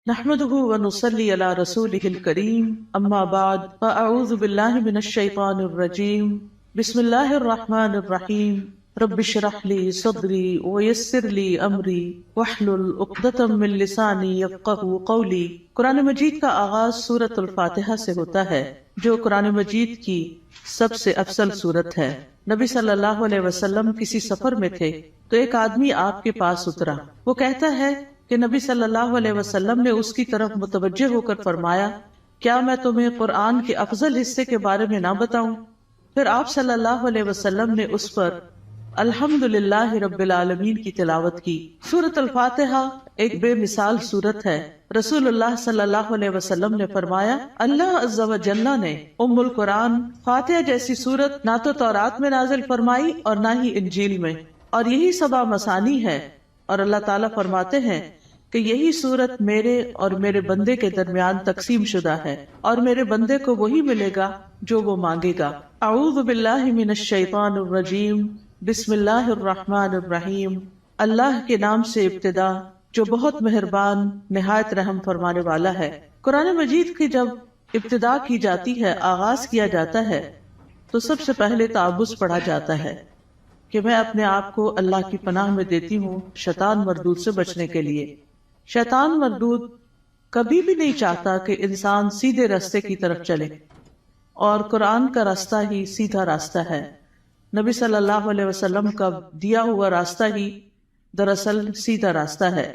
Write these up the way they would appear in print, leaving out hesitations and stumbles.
نحمده ونصلي على رسوله الكريم اما بعد فاعوذ بالله من الشيطان الرجيم بسم الله الرحمن الرحيم رب اشرح لي صدري ويسر لي امري واحلل عقدة من لساني يفقهوا قولي۔ قرآن مجید کا آغاز سورۃ الفاتحہ سے ہوتا ہے جو قرآن مجید کی سب سے افضل سورت ہے۔ نبی صلی اللہ علیہ وسلم کسی سفر میں تھے تو ایک آدمی آپ کے پاس اترا۔ وہ کہتا ہے کہ نبی صلی اللہ علیہ وسلم نے اس کی طرف متوجہ ہو کر فرمایا، کیا میں تمہیں قرآن کے افضل حصے کے بارے میں نہ بتاؤں؟ پھر آپ صلی اللہ علیہ وسلم نے اس پر الحمدللہ رب العالمین کی تلاوت کی۔ سورۃ الفاتحہ ایک بے مثال سورت ہے۔ رسول اللہ صلی اللہ علیہ وسلم نے فرمایا، اللہ عز و جل نے ام القرآن فاتحہ جیسی سورت نہ تو تورات میں نازل فرمائی اور نہ ہی انجیل میں، اور یہی سبع مثانی ہے۔ اور اللہ تعالیٰ فرماتے ہیں کہ یہی سورت میرے اور میرے بندے کے درمیان تقسیم شدہ ہے، اور میرے بندے کو وہی ملے گا جو وہ مانگے گا۔ اعوذ باللہ من الشیطان الرجیم، بسم اللہ الرحمن الرحیم۔ اللہ کے نام سے ابتدا جو بہت مہربان نہایت رحم فرمانے والا ہے۔ قرآن مجید کی جب ابتدا کی جاتی ہے، آغاز کیا جاتا ہے، تو سب سے پہلے تعوذ پڑھا جاتا ہے کہ میں اپنے آپ کو اللہ کی پناہ میں دیتی ہوں شیطان مردود سے بچنے کے لیے۔ شیطان مردود کبھی بھی نہیں چاہتا کہ انسان سیدھے راستے کی طرف چلے، اور قرآن کا راستہ ہی سیدھا راستہ ہے۔ نبی صلی اللہ علیہ وسلم کا دیا ہوا راستہ ہی دراصل سیدھا راستہ ہے،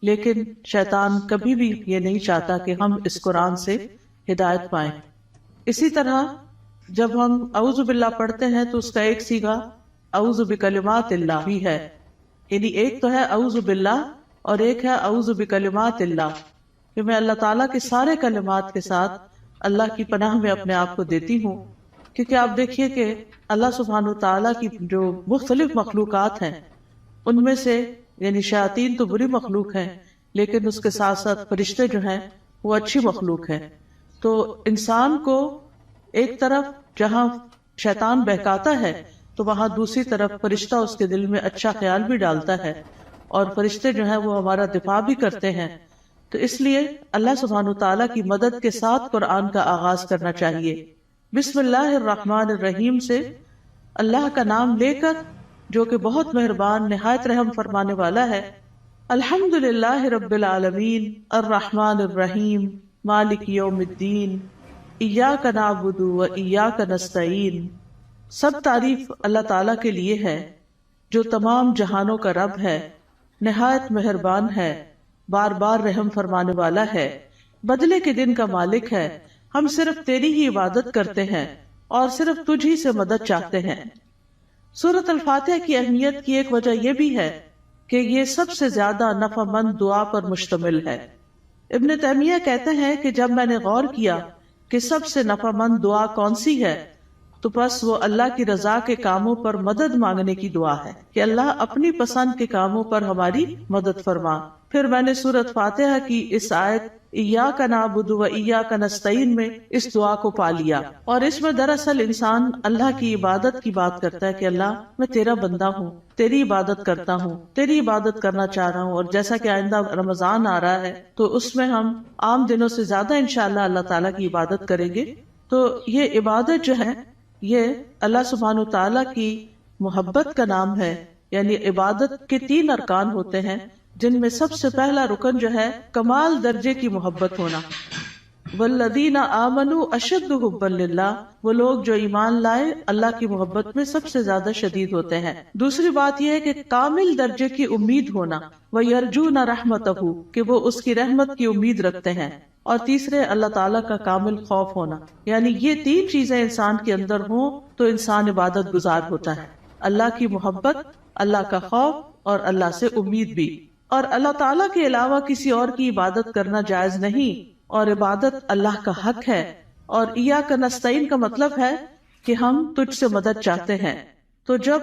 لیکن شیطان کبھی بھی یہ نہیں چاہتا کہ ہم اس قرآن سے ہدایت پائیں۔ اسی طرح جب ہم اعوذ باللہ پڑھتے ہیں تو اس کا ایک صیغہ اعوذ بکلمات اللہ بھی ہے، یعنی ایک تو ہے اعوذ باللہ اور ایک ہے اعوذ بکلمات اللہ، کہ میں اللہ تعالیٰ کے سارے کلمات کے ساتھ اللہ کی پناہ میں اپنے آپ کو دیتی ہوں۔ کیونکہ آپ دیکھیے کہ اللہ سبحانہ وتعالیٰ کی جو مختلف مخلوقات ہیں ان میں سے یعنی شیاطین تو بری مخلوق ہیں، لیکن اس کے ساتھ ساتھ فرشتے جو ہیں وہ اچھی مخلوق ہیں۔ تو انسان کو ایک طرف جہاں شیطان بہکاتا ہے تو وہاں دوسری طرف فرشتہ اس کے دل میں اچھا خیال بھی ڈالتا ہے، اور فرشتے جو ہیں وہ ہمارا دفاع بھی کرتے ہیں۔ تو اس لیے اللہ سبحانہ وتعالیٰ کی مدد کے ساتھ قرآن کا آغاز کرنا چاہیے۔ بسم اللہ الرحمن الرحیم سے اللہ کا نام لے کر جو کہ بہت مہربان نہایت رحم فرمانے والا ہے۔ الحمدللہ رب العالمین الرحمن الرحیم مالک یوم الدین ایاک نعبد و ایاک نستعین۔ سب تعریف اللہ تعالیٰ کے لیے ہے جو تمام جہانوں کا رب ہے، نہایت مہربان ہے، بار بار رحم فرمانے والا ہے، بدلے کے دن کا مالک ہے۔ ہم صرف تیری ہی عبادت کرتے ہیں اور صرف تجھ ہی سے مدد چاہتے ہیں۔ سورۃ الفاتحہ کی اہمیت کی ایک وجہ یہ بھی ہے کہ یہ سب سے زیادہ نفع مند دعا پر مشتمل ہے۔ ابن تیمیہ کہتے ہیں کہ جب میں نے غور کیا کہ سب سے نفع مند دعا کون سی ہے تو بس وہ اللہ کی رضا کے کاموں پر مدد مانگنے کی دعا ہے کہ اللہ اپنی پسند کے کاموں پر ہماری مدد فرما۔ پھر میں نے سورۃ فاتحہ کی اس آیت ایاک نعبد و ایاک نستعین میں اس دعا کو پا لیا، اور اس میں دراصل انسان اللہ کی عبادت کی بات کرتا ہے کہ اللہ میں تیرا بندہ ہوں، تیری عبادت کرتا ہوں، تیری عبادت کرنا چاہ رہا ہوں۔ اور جیسا کہ آئندہ رمضان آ رہا ہے تو اس میں ہم عام دنوں سے زیادہ انشاءاللہ اللہ تعالیٰ کی عبادت کریں گے۔ تو یہ عبادت جو ہے یہ اللہ سبحانہ وتعالیٰ کی محبت کا نام ہے، یعنی عبادت کے 3 ارکان ہوتے ہیں، جن میں سب سے پہلا رکن جو ہے کمال درجے کی محبت ہونا۔ والذین آمنوا اشد حبا للہ، وہ لوگ جو ایمان لائے اللہ کی محبت میں سب سے زیادہ شدید ہوتے ہیں۔ دوسری بات یہ ہے کہ کامل درجے کی امید ہونا، وَيَرْجُونَ رَحْمَتَهُ، کہ وہ اس کی رحمت کی امید رکھتے ہیں۔ اور تیسرے اللہ تعالیٰ کا کامل خوف ہونا، یعنی یہ 3 چیزیں انسان کے اندر ہوں تو انسان عبادت گزار ہوتا ہے۔ اللہ کی محبت، اللہ کا خوف اور اللہ سے امید بھی۔ اور اللہ تعالیٰ کے علاوہ کسی اور کی عبادت کرنا جائز نہیں، اور عبادت اللہ کا حق ہے۔ اور ایاک نستعین کا مطلب ہے کہ ہم تجھ سے مدد چاہتے ہیں۔ تو جب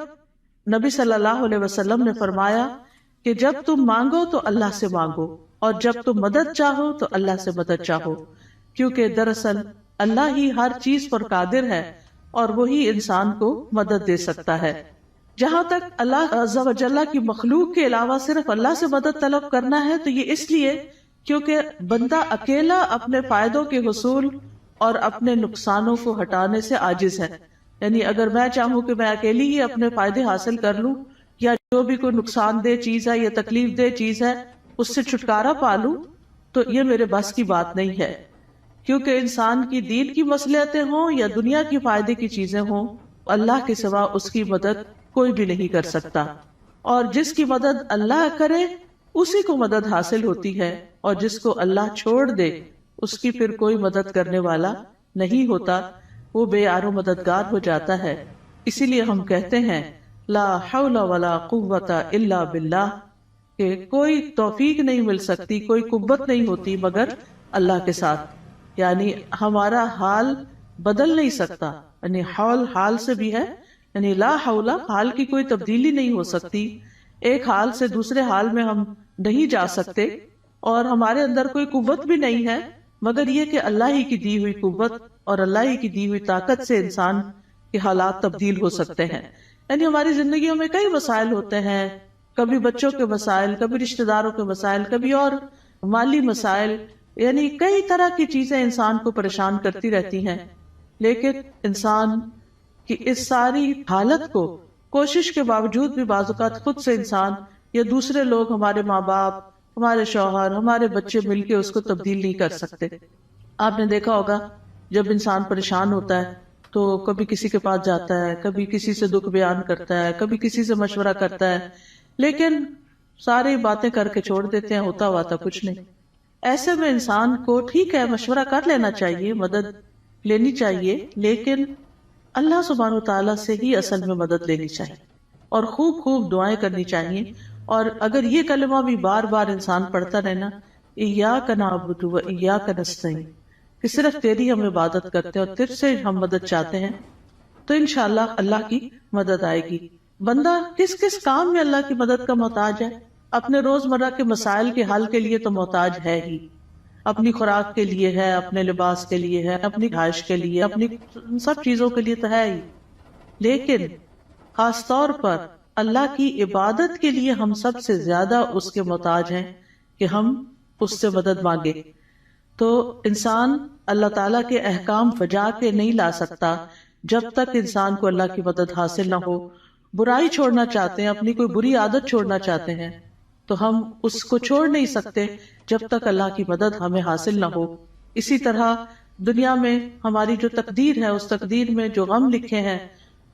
نبی صلی اللہ علیہ وسلم نے فرمایا کہ جب تم مانگو تو اللہ سے مانگو، اور جب تم مدد چاہو تو اللہ سے مدد چاہو، کیونکہ دراصل اللہ ہی ہر چیز پر قادر ہے اور وہی انسان کو مدد دے سکتا ہے۔ جہاں تک اللہ عز و جل کی مخلوق کے علاوہ صرف اللہ سے مدد طلب کرنا ہے تو یہ اس لیے کیونکہ بندہ اکیلا اپنے فائدوں کے حصول اور اپنے نقصانوں کو ہٹانے سے عاجز ہے. یعنی اگر میں چاہوں کہ میں اکیلی ہی اپنے فائدے حاصل کر لوں یا جو بھی کوئی نقصان دہ چیز ہے یا تکلیف دہ چیز ہے اس سے چھٹکارا پا لوں تو یہ میرے بس کی بات نہیں ہے. کیونکہ انسان کی دین کی مصلحتیں ہوں یا دنیا کی فائدے کی چیزیں ہوں، اللہ کے سوا اس کی مدد کوئی بھی نہیں کر سکتا، اور جس کی مدد اللہ کرے اسی کو مدد حاصل ہوتی ہے، اور جس کو اللہ چھوڑ دے اس کی پھر کوئی مدد کرنے والا نہیں ہوتا، وہ بے یار و مددگار ہو جاتا ہے. اسی لیے ہم کہتے ہیں لا حول ولا قوت الا باللہ، کہ کوئی توفیق نہیں مل سکتی، کوئی قوت نہیں ہوتی مگر اللہ کے ساتھ. یعنی ہمارا حال بدل نہیں سکتا، یعنی حول حال سے بھی ہے، یعنی لا حول حال کی کوئی تبدیلی نہیں ہو سکتی، ایک حال سے دوسرے حال میں ہم نہیں جا سکتے، اور ہمارے اندر کوئی قوت بھی نہیں ہے مگر یہ کہ اللہ ہی کی دی ہوئی قوت اور اللہ ہی کی دی ہوئی طاقت سے انسان کے حالات تبدیل ہو سکتے ہیں. یعنی ہماری زندگیوں میں کئی مسائل ہوتے ہیں، کبھی بچوں کے مسائل، کبھی رشتہ داروں کے مسائل، کبھی اور مالی مسائل، یعنی کئی طرح کی چیزیں انسان کو پریشان کرتی رہتی ہیں. لیکن انسان کی اس ساری حالت کو کوشش کے باوجود بھی بعض اوقات خود سے انسان یا دوسرے لوگ، ہمارے ماں باپ، ہمارے شوہر، ہمارے بچے مل کے اس کو تبدیل نہیں کر سکتے. آپ نے دیکھا ہوگا جب انسان پریشان ہوتا ہے تو کبھی کسی کے پاس جاتا ہے، کبھی کسی سے دکھ بیان کرتا ہے، کبھی کسی سے مشورہ کرتا ہے، لیکن ساری باتیں کر کے چھوڑ دیتے ہیں، ہوتا ہوا تھا کچھ نہیں. ایسے میں انسان کو ٹھیک ہے مشورہ کر لینا چاہیے، مدد لینی چاہیے، لیکن اللہ سبحانہ وتعالیٰ سے ہی اصل میں مدد لینی چاہیے اور خوب خوب دعائیں کرنی چاہیے. اور اگر یہ کلمہ بھی بار بار انسان پڑھتا رہنا، ایاک نعبد و ایاک نستعین، کہ صرف تیری ہم عبادت کرتے ہیں اور تجھ سے ہم مدد چاہتے ہیں، تو انشاءاللہ اللہ کی مدد آئے گی. بندہ کس کس کام میں اللہ کی مدد کا محتاج ہے؟ اپنے روزمرہ کے مسائل کے حل کے لیے تو محتاج ہے ہی، اپنی خوراک کے لیے ہے، اپنے لباس کے لیے ہے، اپنی رہائش کے لیے، اپنی سب چیزوں کے لیے تو ہے ہی. لیکن خاص طور پر اللہ کی عبادت کے لیے ہم سب سے زیادہ اس کے محتاج ہیں کہ ہم اس سے مدد مانگے. تو انسان اللہ تعالیٰ کے احکام بجا کے نہیں لا سکتا جب تک انسان کو اللہ کی مدد حاصل نہ ہو. برائی چھوڑنا چاہتے ہیں، اپنی کوئی بری عادت چھوڑنا چاہتے ہیں، تو ہم اس کو چھوڑ نہیں سکتے جب تک اللہ کی مدد ہمیں حاصل نہ ہو. اسی طرح دنیا میں ہماری جو تقدیر ہے، اس تقدیر میں جو غم لکھے ہیں،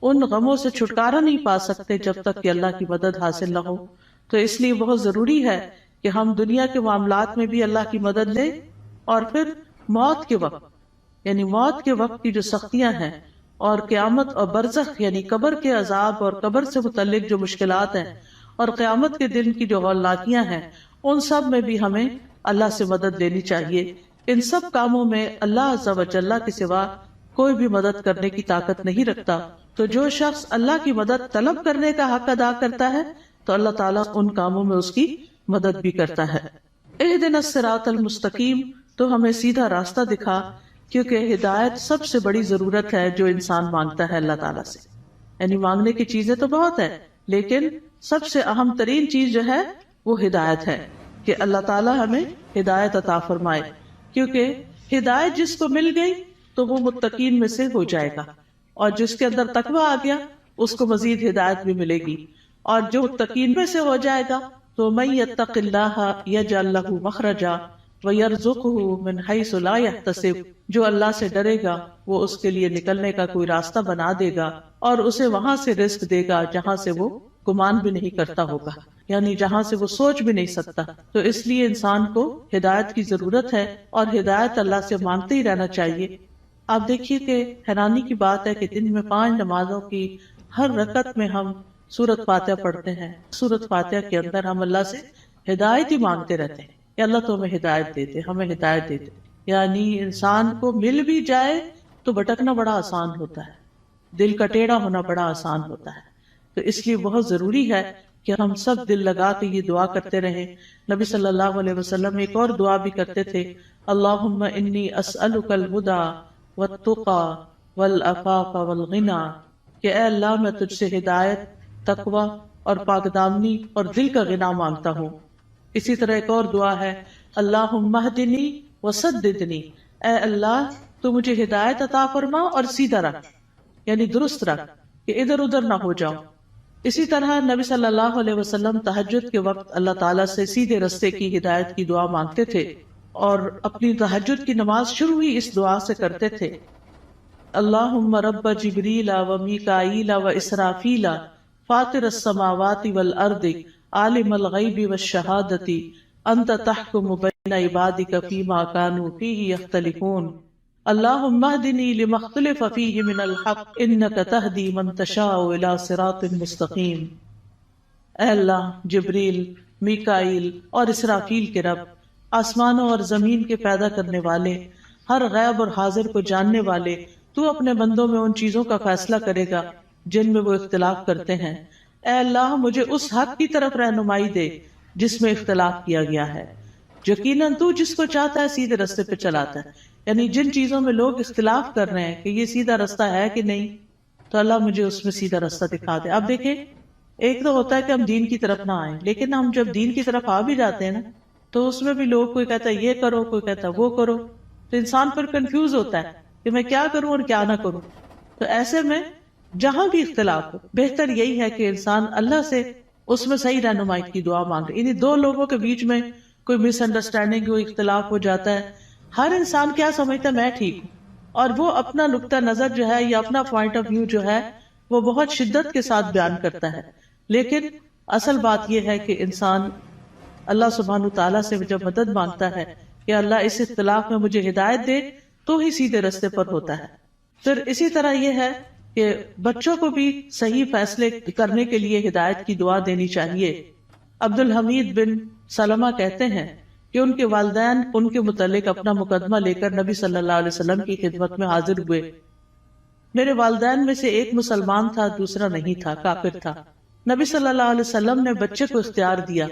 ان غموں سے چھٹکارا نہیں پا سکتے جب تک کہ اللہ کی مدد حاصل نہ ہو. تو اس لیے بہت ضروری ہے کہ ہم دنیا کے معاملات میں بھی اللہ کی مدد لیں، اور پھر موت کے وقت، یعنی موت کے وقت کی جو سختیاں ہیں، اور قیامت اور برزخ یعنی قبر کے عذاب اور قبر سے متعلق جو مشکلات ہیں، اور قیامت کے دن کی جو ہولناکیاں ہیں، ان سب میں بھی ہمیں اللہ سے مدد لینی چاہیے. ان سب کاموں میں اللہ عز و جل کے سوا کوئی بھی مدد کرنے کی طاقت نہیں رکھتا. تو جو شخص اللہ کی مدد طلب کرنے کا حق ادا کرتا ہے تو اللہ تعالیٰ ان کاموں میں اس کی مدد بھی کرتا ہے. اہدنا الصراط المستقیم، تو ہمیں سیدھا راستہ دکھا، کیونکہ ہدایت سب سے بڑی ضرورت ہے جو انسان مانگتا ہے اللہ تعالیٰ سے. یعنی مانگنے کی چیزیں تو بہت ہے، لیکن سب سے اہم ترین چیز جو ہے وہ ہدایت ہے، کہ اللہ تعالیٰ ہمیں ہدایت عطا فرمائے. کیونکہ ہدایت جس کو مل گئی تو وہ متقین میں سے ہو جائے گا، اور جس کے اندر تقویٰ آ گیا اس کو مزید ہدایت بھی ملے گی. اور جو متقین میں سے ہو جائے گا تو من یتق اللہ یجعل لہ مخرجا ویرزقہ من حیث لا یحتسب، جو اللہ سے ڈرے گا وہ اس کے لیے نکلنے کا کوئی راستہ بنا دے گا، اور اسے وہاں سے رزق دے گا جہاں سے وہ گمان بھی نہیں کرتا ہوگا، یعنی جہاں سے وہ سوچ بھی نہیں سکتا. تو اس لیے انسان کو ہدایت کی ضرورت ہے، اور ہدایت اللہ سے مانگتے ہی رہنا چاہیے. آپ دیکھیے کہ حیرانی کی بات ہے کہ دن میں 5 نمازوں کی ہر رکعت میں ہم سورۃ فاتحہ پڑھتے ہیں. سورۃ فاتحہ کے اندر ہم اللہ سے ہدایت ہی مانگتے رہتے ہیں کہ اللہ تو ہمیں ہدایت دے دے، ہمیں ہدایت دے دے. یعنی انسان کو مل بھی جائے تو بھٹکنا بڑا آسان ہوتا ہے، دل کا ٹیڑھا ہونا بڑا آسان ہوتا ہے. تو اس لیے بہت ضروری ہے کہ ہم سب دل لگا کے یہ دعا کرتے رہیں. نبی صلی اللہ علیہ وسلم ایک اور دعا بھی کرتے تھے، اللہم انی اسألک الہدی والتقی والعفاف والغنی، کہ اے اللہ میں تجھ سے ہدایت، تقوی اور پاک دامنی اور دل کا غنا مانگتا ہوں. اسی طرح ایک اور دعا ہے، اللہم اہدنی وسددنی، اے اللہ تو مجھے ہدایت عطا فرما اور سیدھا رکھ، یعنی درست رکھ کہ ادھر ادھر نہ ہو جاؤں۔ اسی طرح نبی صلی اللہ علیہ وسلم تہجد کے وقت اللہ تعالیٰ سے سیدھے رستے کی ہدایت کی دعا مانگتے تھے، اور اپنی تہجد کی نماز شروع ہی اس دعا سے کرتے تھے، اللہم رب جبریل و میکائیل و اسرافیل فاطر السماوات والارض عالم الغیب والشہادۃ انت تحکم بین عبادک فیما کانوا فیہ یختلفون اللہم اہدنی لما اختلف فیہ من الحق انک تہدی من تشاء الی صراط مستقیم۔ اے اللہ، جبریل، میکائیل اور اسرافیل کے رب، آسمانوں اور زمین کے پیدا کرنے والے، ہر غیب اور حاضر کو جاننے والے، تو اپنے بندوں میں ان چیزوں کا فیصلہ کرے گا جن میں وہ اختلاف کرتے ہیں۔ اے اللہ، مجھے اس حق کی طرف رہنمائی دے جس میں اختلاف کیا گیا ہے، یقیناً تو جس کو چاہتا ہے سیدھے رستے پہ چلاتا ہے۔ یعنی جن چیزوں میں لوگ اختلاف کر رہے ہیں کہ یہ سیدھا رستہ ہے کہ نہیں، تو اللہ مجھے اس میں سیدھا رستہ دکھا دے۔ اب دیکھیں، ایک تو ہوتا ہے کہ ہم دین کی طرف نہ آئیں، لیکن ہم جب دین کی طرف آ بھی جاتے ہیں نا، تو اس میں بھی لوگ، کوئی کہتا ہے یہ کرو، کوئی کہتا ہے وہ کرو، تو انسان پر کنفیوز ہوتا ہے کہ میں کیا کروں اور کیا نہ کروں۔ تو ایسے میں جہاں بھی اختلاف ہو، بہتر یہی ہے کہ انسان اللہ سے اس میں صحیح رہنمائی کی دعا مانگے۔ یعنی دو لوگوں کے بیچ میں کوئی مس انڈرسٹینڈنگ، کوئی اختلاف ہو جاتا ہے، ہر انسان کیا سمجھتا ہے میں ٹھیک ہوں، اور وہ اپنا نقطہ نظر جو ہے یا اپنا پوائنٹ آف ویو جو ہے وہ بہت شدت کے ساتھ بیان کرتا ہے، لیکن اصل بات یہ ہے کہ انسان اللہ سبحانہ تعالیٰ سے جب مدد مانگتا ہے کہ اللہ اس اختلاف میں مجھے ہدایت دے، تو ہی سیدھے رستے پر ہوتا ہے۔ پھر اسی طرح یہ ہے کہ بچوں کو بھی صحیح فیصلے کرنے کے لیے ہدایت کی دعا دینی چاہیے۔ عبد الحمید بن سلمہ کہتے ہیں کہ ان کے والدین ان کے متعلق اپنا مقدمہ لے کر نبی صلی اللہ علیہ وسلم کی خدمت میں حاضر ہوئے۔ میرے والدین میں سے ایک مسلمان تھا، دوسرا نہیں تھا، کافر تھا۔ نبی صلی اللہ علیہ وسلم نے بچے کو اختیار دیا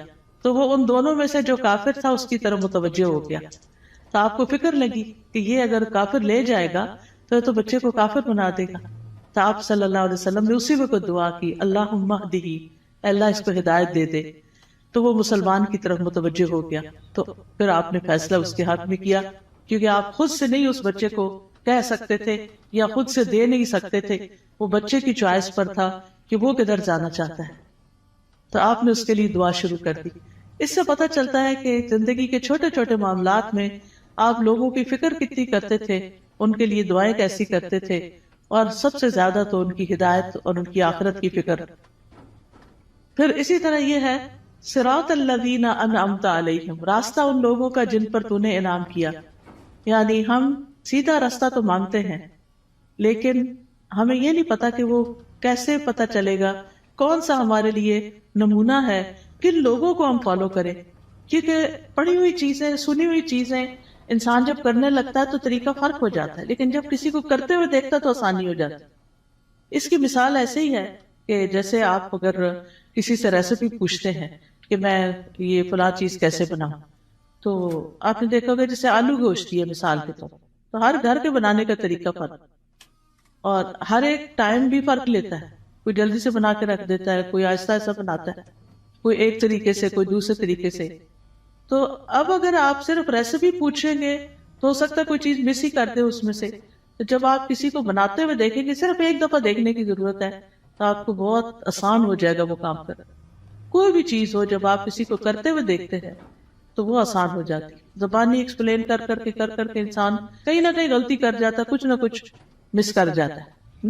تو وہ ان دونوں میں سے جو کافر تھا اس کی طرف متوجہ ہو گیا۔ تو آپ کو فکر لگی کہ یہ اگر کافر لے جائے گا تو بچے کو کافر بنا دے گا۔ تو آپ صلی اللہ علیہ وسلم نے اسی وقت دعا کی، اللہم اہدہ، اللہ اس کو ہدایت دے دے۔ تو وہ مسلمان کی طرف متوجہ ہو گیا۔ تو پھر آپ نے فیصلہ اس کے حق میں کیا، کیونکہ آپ خود سے نہیں اس بچے کو کہہ سکتے تھے یا خود سے دے نہیں سکتے تھے، وہ بچے کی چوائس پر تھا کہ وہ کدھر جانا چاہتا ہے۔ تو آپ نے اس کے لیے دعا شروع کر دی۔ اس سے پتہ چلتا ہے کہ زندگی کے چھوٹے چھوٹے معاملات میں آپ لوگوں کی فکر کتنی کرتے تھے، ان کے لیے دعائیں کیسی کرتے تھے، اور سب سے زیادہ تو ان کی ہدایت اور ان کی آخرت کی فکر۔ پھر اسی طرح یہ ہے صراط الذین انعمت علیہم، راستہ ان لوگوں کا جن پر تو نے انعام کیا۔ یعنی ہم سیدھا راستہ تو مانگتے ہیں، لیکن ہمیں یہ نہیں پتا کہ وہ کیسے پتا چلے گا، کون سا ہمارے لیے نمونہ ہے، کن لوگوں کو ہم فالو کریں۔ کیونکہ پڑھی ہوئی چیزیں، سنی ہوئی چیزیں انسان جب کرنے لگتا ہے تو طریقہ فرق ہو جاتا ہے، لیکن جب کسی کو کرتے ہوئے دیکھتا تو آسانی ہو جاتی۔ اس کی مثال ایسے ہی ہے کہ جیسے آپ اگر کسی سے ریسیپی پوچھتے ہیں کہ میں یہ فلاں چیز کیسے بناؤں، تو آپ نے دیکھا ہوگا جیسے آلو گوشت ہے مثال کے طور، تو ہر گھر کے بنانے کا طریقہ فرق، اور ہر ایک ٹائم بھی فرق لیتا ہے۔ کوئی جلدی سے بنا کے رکھ دیتا ہے، کوئی آہستہ آہستہ بناتا ہے، کوئی ایک طریقے سے، کوئی دوسرے طریقے سے۔ تو اب اگر آپ صرف ریسیپی پوچھیں گے تو ہو سکتا ہے کوئی چیز مس ہی کر دے اس میں سے۔ تو جب آپ کسی کو بناتے ہوئے دیکھیں گے، صرف ایک دفعہ دیکھنے کی ضرورت ہے، تو آپ کو بہت آسان ہو جائے گا وہ کام کرنا۔ کوئی بھی چیز ہو جب آپ کسی کو کرتے ہوئے دیکھتے ہیں تو وہ آسان ہو جاتی۔ زبانی ایکسپلین کر کر کے انسان کہیں نہ کہیں غلطی کر جاتا ہے، کچھ نہ کچھ مس کر جاتا ہے۔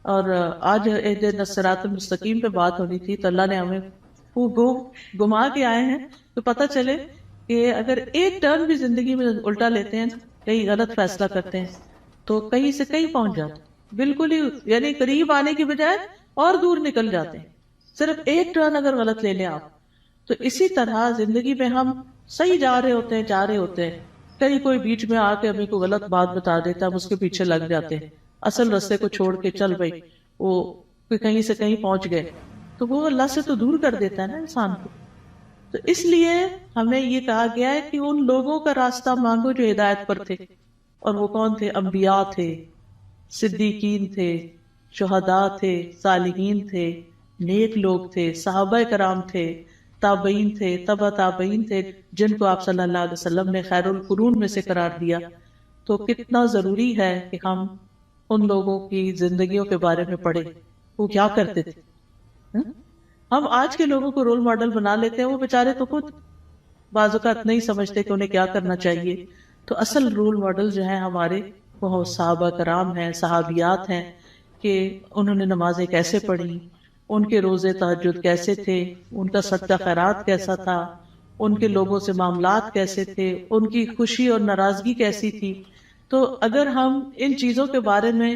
اور آج اہدنا الصراط المستقیم پہ بات ہونی تھی، تو اللہ نے ہمیں وہ گما کے آئے ہیں تو پتہ چلے کہ اگر ایک ٹرن بھی زندگی میں الٹا لیتے ہیں، کہیں غلط فیصلہ کرتے ہیں، تو کہیں سے کہیں پہنچ جاتے ہیں، بالکل ہی یعنی قریب آنے کی بجائے اور دور نکل جاتے ہیں، صرف ایک ٹرن اگر غلط لے لیں آپ۔ تو اسی طرح زندگی میں ہم صحیح جا رہے ہوتے ہیں، کہیں کوئی بیچ میں آ کے ہمیں کوئی غلط بات بتا دیتا ہے، ہم اس کے پیچھے لگ جاتے ہیں، اصل رستے کو چھوڑ کے چل بھائی وہ کہیں سے کہیں پہنچ گئے، تو وہ اللہ سے تو دور کر دیتا ہے نا انسان کو۔ تو اس لیے ہمیں یہ کہا گیا ہے کہ ان لوگوں کا راستہ مانگو جو ہدایت پر تھے، اور وہ کون تھے؟ انبیاء تھے، صدیقین تھے، شہداء تھے، صالحین تھے، نیک لوگ تھے، صحابہ کرام تھے، تابعین تھے، تبع تابعین تھے، جن کو آپ صلی اللہ علیہ وسلم نے خیر القرون میں سے قرار دیا. تو کتنا ضروری ہے کہ ہم ان لوگوں کی زندگیوں کے بارے میں پڑھیں، وہ کیا کرتے تھے. ہم آج کے لوگوں کو رول ماڈل بنا لیتے ہیں، وہ بیچارے تو خود بعض اوقات نہیں سمجھتے کہ انہیں کیا کرنا چاہیے. تو اصل رول ماڈل جو ہیں ہمارے وہ صحابہ کرام ہیں، صحابیات ہیں، کہ انہوں نے نمازیں کیسے پڑھی، ان کے روزے تہجد کیسے تھے، ان کا صدقہ خیرات کیسا تھا، ان کے لوگوں سے معاملات کیسے تھے، ان کی خوشی اور ناراضگی کیسی تھی. تو اگر ہم ان چیزوں کے بارے میں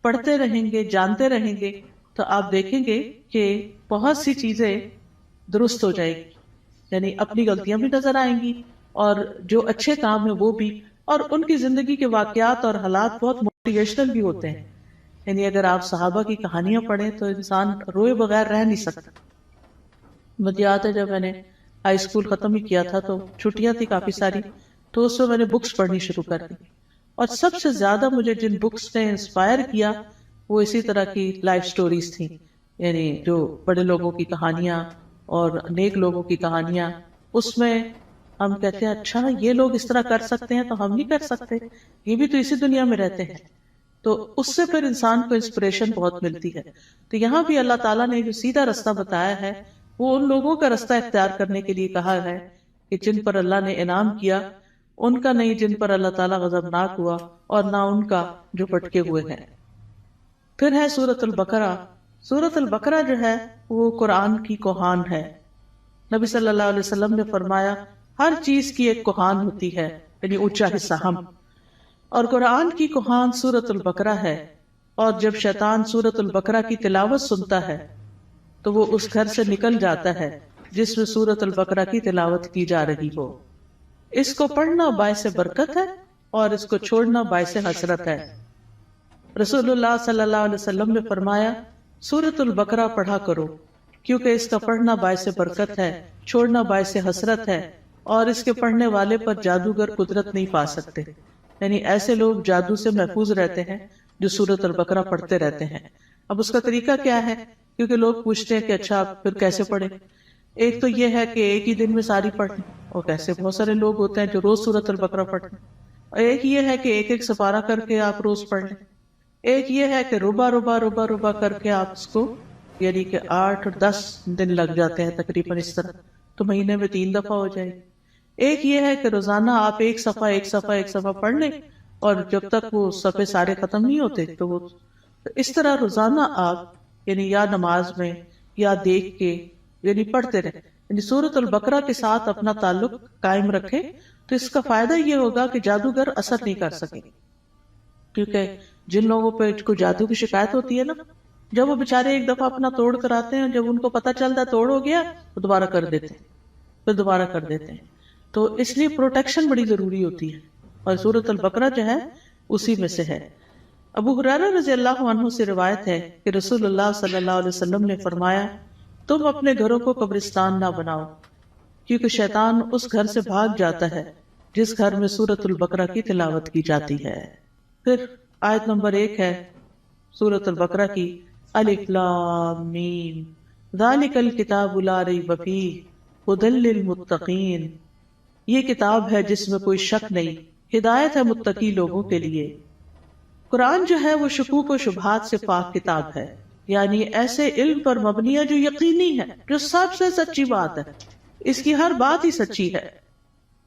پڑھتے رہیں گے، جانتے رہیں گے، تو آپ دیکھیں گے کہ بہت سی چیزیں درست ہو جائے گی. یعنی اپنی غلطیاں بھی نظر آئیں گی اور جو اچھے کام ہیں وہ بھی، اور ان کی زندگی کے واقعات اور حالات بہت موٹیویشنل بھی ہوتے ہیں. یعنی اگر آپ صحابہ کی کہانیاں پڑھیں تو انسان روئے بغیر رہ نہیں سکتا. مجھے یاد ہے جب میں نے ہائی اسکول ختم ہی کیا تھا تو چھٹیاں تھی کافی ساری، تو اس میں میں نے بکس پڑھنی شروع کر دی، اور سب سے زیادہ مجھے جن بکس نے انسپائر کیا وہ اسی طرح کی لائف سٹوریز تھیں. یعنی جو بڑے لوگوں کی کہانیاں اور نیک لوگوں کی کہانیاں. اس میں ہم کہتے ہیں اچھا یہ لوگ اس طرح کر سکتے ہیں تو ہم نہیں کر سکتے، یہ بھی تو اسی دنیا میں رہتے ہیں. تو اس سے پھر انسان کو انسپریشن بہت ملتی ہے. تو یہاں بھی اللہ تعالیٰ نے جو سیدھا رستہ بتایا ہے وہ ان لوگوں کا رستہ اختیار کرنے کے لیے کہا ہے کہ جن پر اللہ نے انعام کیا، ان کا نہیں جن پر اللہ تعالیٰ غضبناک ہوا، اور نہ ان کا جو بھٹکے ہوئے ہیں. پھر ہے سورۃ البقرہ. سورۃ البقرہ جو ہے وہ قرآن کی کوہان ہے. نبی صلی اللہ علیہ وسلم نے فرمایا ہر چیز کی ایک کوہان ہوتی ہے، یعنی اونچا حصہ ہم، اور قرآن کی کوہان سورۃ البقرہ ہے. اور جب شیطان سورۃ البقرہ کی تلاوت سنتا ہے تو وہ اس گھر سے نکل جاتا ہے جس میں سورۃ البقرہ کی تلاوت کی جا رہی ہو. اس کو پڑھنا باعث برکت ہے اور اس کو چھوڑنا باعث حسرت ہے. رسول اللہ صلی اللہ علیہ وسلم نے فرمایا سورۃ البقرہ پڑھا کرو، کیونکہ اس کا پڑھنا باعث برکت ہے، چھوڑنا باعث حسرت ہے، اور اس کے پڑھنے والے پر جادوگر قدرت نہیں پا سکتے. یعنی ایسے لوگ جادو سے محفوظ رہتے ہیں جو سورۃ البقرہ پڑھتے رہتے ہیں. اب اس کا طریقہ کیا ہے؟ کیونکہ لوگ پوچھتے ہیں کہ اچھا پھر کیسے پڑھیں. ایک تو یہ ہے کہ ایک ہی دن میں ساری پڑھ لیں، اور کیسے بہت سارے لوگ ہوتے ہیں جو روز سورۃ البقرہ پڑھتے ہیں. اور ایک یہ ہے کہ ایک ایک سپارہ کر کے آپ روز پڑھ لیں. ایک یہ ہے کہ ربع کر کے آپ اس کو، یعنی کہ 8 اور 10 دن لگ جاتے ہیں تقریباً اس طرح، تو مہینے میں 3 دفعہ ہو جائے گی. ایک یہ ہے کہ روزانہ آپ ایک صفحہ پڑھ لیں، اور جب تک وہ صفحے سارے ختم نہیں ہوتے تو وہ اس طرح روزانہ آپ یعنی یا نماز میں یا دیکھ کے یعنی پڑھتے رہیں. یعنی سورۃ البقرہ کے ساتھ اپنا تعلق قائم رکھیں تو اس کا فائدہ یہ ہوگا کہ جادوگر اثر نہیں کر سکیں. کیونکہ جن لوگوں پہ کوئی جادو کی شکایت ہوتی ہے نا، جب وہ بےچارے ایک دفعہ اپنا توڑ کر آتے ہیں، جب ان کو پتہ چلتا ہے توڑ ہو گیا تو دوبارہ کر دیتے ہیں. تو اس لیے پروٹیکشن بڑی ضروری ہوتی ہے، اور سورۃ البقرہ جو ہے اسی میں سے ہے. ابو ہریرہ رضی اللہ عنہ سے روایت ہے کہ رسول اللہ صلی اللہ علیہ وسلم نے فرمایا تم اپنے گھروں کو قبرستان نہ بناؤ، کیونکہ شیطان اس گھر سے بھاگ جاتا ہے جس گھر میں سورۃ البقرہ کی تلاوت کی جاتی ہے. پھر آیت نمبر 1 ہے سورۃ البقرہ کی، الف لام میم ذالک الکتاب لا ریب فیہ ھدی للمتقین. یہ کتاب ہے جس میں کوئی شک نہیں، ہدایت ہے متقی لوگوں کے لیے. قرآن جو ہے وہ شکوک و شبہات سے پاک کتاب ہے، یعنی ایسے علم پر مبنی ہے جو یقینی ہے، جو سب سے سچی بات ہے، اس کی ہر بات ہی سچی ہے.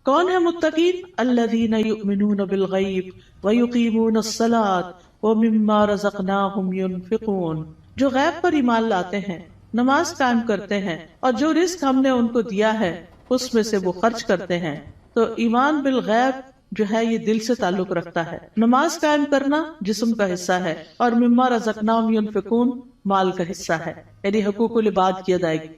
کون ہے متقین؟ الذین یؤمنون بالغیب ویقیمون الصلاۃ ومما رزقناہم ینفقون. جو غیب پر ایمان لاتے ہیں، نماز قائم کرتے ہیں، اور جو رزق ہم نے ان کو دیا ہے اس میں سے وہ خرچ کرتے ہیں. تو ایمان بالغیب جو ہے یہ دل سے تعلق رکھتا ہے. نماز قائم کرنا جسم کا حصہ ہے، اور مما رزقناہم ینفقون مال کا حصہ ہے، یعنی حقوق العباد کی ادائیگی.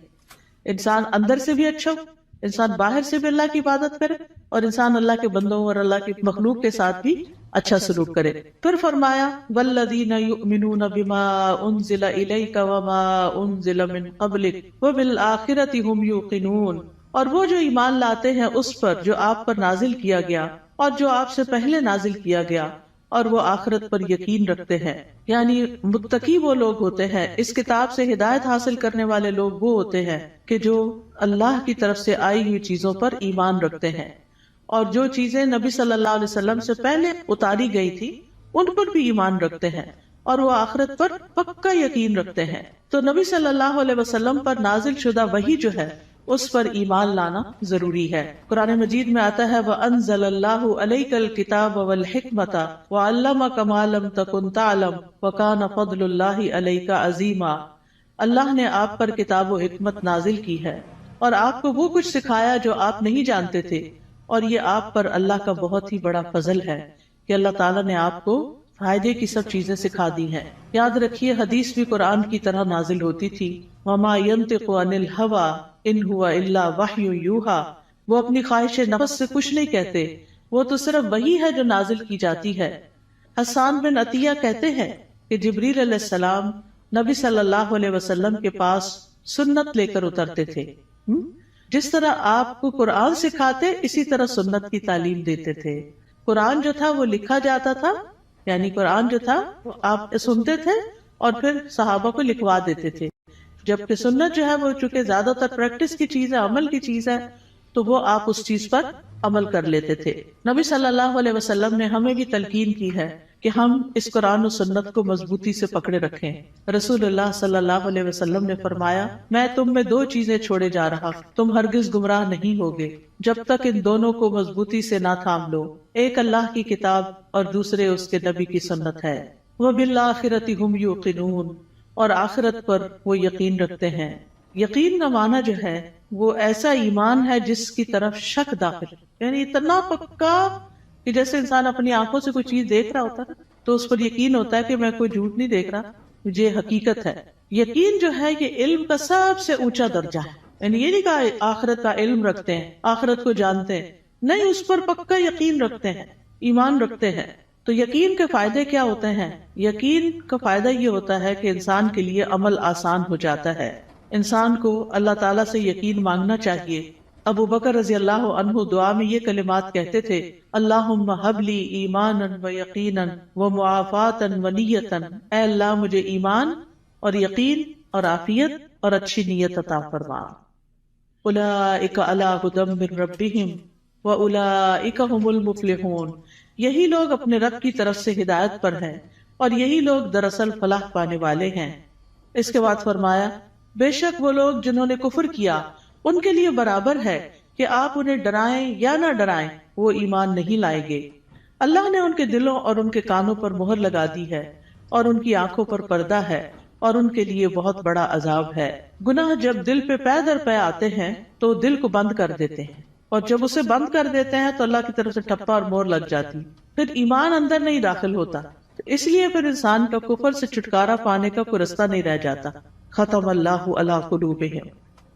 انسان اندر سے بھی اچھا ہو، انسان باہر سے بھی اللہ کی عبادت کرے، اور انسان اللہ کے بندوں اور اللہ کی مخلوق کے ساتھ بھی اچھا سلوک کرے. پھر فرمایا والذین یؤمنون بما انزل الیک وما انزل من قبلک وبالآخرۃ ھم یوقنون. اور وہ جو ایمان لاتے ہیں اس پر جو آپ پر نازل کیا گیا اور جو آپ سے پہلے نازل کیا گیا، اور وہ آخرت پر یقین رکھتے ہیں. یعنی متقی وہ لوگ ہوتے ہیں، اس کتاب سے ہدایت حاصل کرنے والے لوگ وہ ہوتے ہیں کہ جو اللہ کی طرف سے آئی ہوئی چیزوں پر ایمان رکھتے ہیں، اور جو چیزیں نبی صلی اللہ علیہ وسلم سے پہلے اتاری گئی تھی ان پر بھی ایمان رکھتے ہیں، اور وہ آخرت پر پکا یقین رکھتے ہیں. تو نبی صلی اللہ علیہ وسلم پر نازل شدہ وحی جو ہے اس پر ایمان لانا ضروری ہے. قرآن مجید میں آتا ہے وَأَنزَلَ اللَّهُ عَلَيْكَ الْكِتَابَ وَالْحِكْمَةَ وَعَلَّمَكَ مَا لَمْ تَكُنْ تَعْلَمْ وَكَانَ فَضْلُ اللَّهِ عَلَيْكَ عَظِيمًا. اللہ نے آپ پر کتاب و حکمت نازل کی ہے اور آپ کو وہ کچھ سکھایا جو آپ نہیں جانتے تھے، اور یہ آپ پر اللہ کا بہت ہی بڑا فضل ہے کہ اللہ تعالیٰ نے آپ کو فائدے کی سب چیزیں سکھا دی ہیں. یاد رکھیے حدیث بھی قرآن کی طرح نازل ہوتی تھی. وَمَا يَنطِقُ عَنِ الْهَوَىٰ إِنْ هُوَ إِلَّا وَحْيٌ يُوحَىٰ. وہ اپنی خواہش نفس سے کچھ نہیں کہتے، وہ تو صرف وہی ہے جو نازل کی جاتی ہے. حسان بن عطیہ کہتے ہیں کہ جبریل علیہ السلام نبی صلی اللہ علیہ وسلم کے پاس سنت لے کر اترتے تھے. جس طرح آپ کو قرآن سکھاتے اسی طرح سنت کی تعلیم دیتے تھے. قرآن جو تھا وہ لکھا جاتا تھا، یعنی قرآن جو تھا وہ آپ سنتے تھے اور پھر صحابہ کو لکھوا دیتے تھے. جبکہ سنت جو ہے وہ چونکہ زیادہ تر پریکٹس کی چیز ہے، عمل کی چیز ہے، تو وہ آپ اس چیز پر عمل کر لیتے تھے. نبی صلی اللہ علیہ وسلم نے ہمیں بھی تلقین کی ہے کہ ہم اس قرآن و سنت کو مضبوطی سے پکڑے رکھیں. رسول اللہ صلی اللہ علیہ وسلم نے فرمایا میں تم میں دو چیزیں چھوڑے جا رہا، تم ہرگز گمراہ نہیں ہوگے جب تک ان دونوں کو مضبوطی سے نہ تھام لو. ایک اللہ کی کتاب اور دوسرے اس کے نبی کی سنت ہے. وَبِالْآخِرَةِ هُمْ يُوقِنُونَ. اور آخرت پر وہ یقین رکھتے ہیں. یقین کا معنی جو ہے وہ ایسا ایمان ہے جس کی طرف شک داخل، یعنی اتنا پکا کہ جیسے انسان اپنی آنکھوں سے کوئی چیز دیکھ رہا ہوتا ہے تو اس پر یقین ہوتا ہے کہ میں کوئی جھوٹ نہیں دیکھ رہا، یہ حقیقت ہے. یقین جو ہے یہ علم کا سب سے اونچا درجہ ہے. یعنی یہ نہیں کہا آخرت کا علم رکھتے ہیں، آخرت کو جانتے ہیں، نہیں، اس پر پکا یقین رکھتے ہیں، ایمان رکھتے ہیں. تو یقین کے فائدے کیا ہوتے ہیں؟ یقین کا فائدہ یہ ہوتا ہے کہ انسان کے لیے عمل آسان ہو جاتا ہے. انسان کو اللہ تعالیٰ سے یقین مانگنا چاہیے. ابو بکر رضی اللہ عنہ دعا میں یہ کلمات کہتے تھے اللہم ہب لی ایمانا و یقینا و معافاتا و نیتا. اے اللہ مجھے ایمان اور یقین اور عافیت اور اچھی نیت عطا فرما. اولئک علی ھدی من ربہم واولئک ھم المفلحون. یہی لوگ اپنے رب کی طرف سے ہدایت پر ہیں اور یہی لوگ دراصل فلاح پانے والے ہیں. اس کے بعد فرمایا بے شک وہ لوگ جنہوں نے کفر کیا ان کے لیے برابر ہے کہ آپ انہیں ڈرائیں یا نہ ڈرائیں، وہ ایمان نہیں لائیں گے. اللہ نے ان کے دلوں اور ان کے کانوں پر مہر لگا دی ہے اور ان کی آنکھوں پر پردہ ہے اور ان کے لیے بہت بڑا عذاب ہے. گناہ جب دل پہ پے در پے آتے ہیں تو دل کو بند کر دیتے ہیں، اور جب اسے بند کر دیتے ہیں تو اللہ کی طرف سے ٹھپا اور مور لگ جاتی، پھر ایمان اندر نہیں داخل ہوتا. اس لیے پھر انسان کا کفر سے چھٹکارا پانے کا کوئی رستہ نہیں رہ جاتا. ختم اللہ علی قلوبہم.